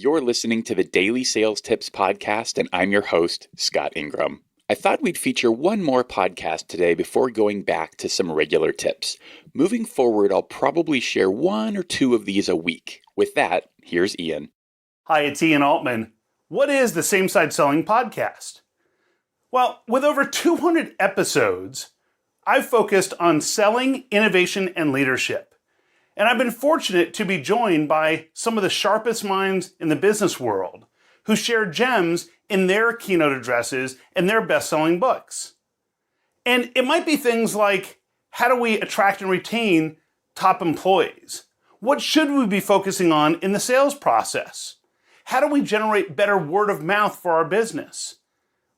You're listening to the Daily Sales Tips Podcast, and I'm your host, Scott Ingram. I thought we'd feature one more podcast today before going back to some regular tips. Moving forward, I'll probably share one or two of these a week. With that, here's Ian. Hi, it's Ian Altman. What is the Same Side Selling Podcast? Well, with over 200 episodes, I've focused on selling, innovation, and leadership. And I've been fortunate to be joined by some of the sharpest minds in the business world who share gems in their keynote addresses and their best-selling books. And it might be things like, how do we attract and retain top employees? What should we be focusing on in the sales process? How do we generate better word of mouth for our business?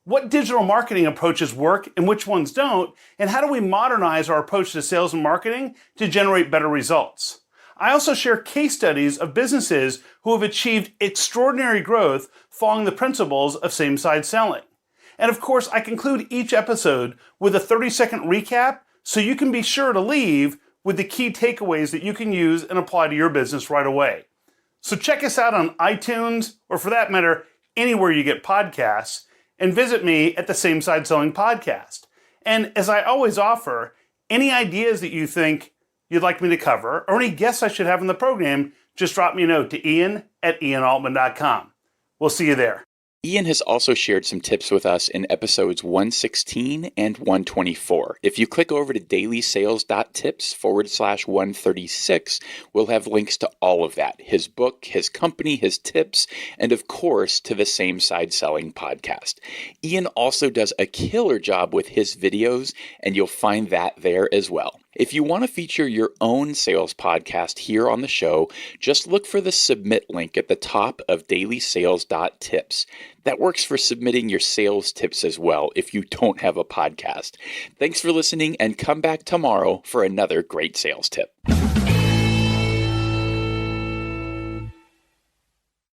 What digital marketing approaches work and which ones don't? And how do we modernize our approach to sales and marketing to generate better results? I also share case studies of businesses who have achieved extraordinary growth following the principles of same-side selling. And of course, I conclude each episode with a 30-second recap so you can be sure to leave with the key takeaways that you can use and apply to your business right away. So check us out on iTunes, or for that matter, anywhere you get podcasts, and visit me at the Same Side Selling Podcast. And as I always offer, any ideas that you think you'd like me to cover, or any guests I should have in the program, just drop me a note to ian@ianaltman.com. We'll see you there. Ian has also shared some tips with us in episodes 116 and 124. If you click over to dailysales.tips/136, we'll have links to all of that. His book, his company, his tips, and of course, to the Same Side Selling Podcast. Ian also does a killer job with his videos, and you'll find that there as well. If you want to feature your own sales podcast here on the show, just look for the submit link at the top of dailysales.tips. That works for submitting your sales tips as well if you don't have a podcast. Thanks for listening, and come back tomorrow for another great sales tip.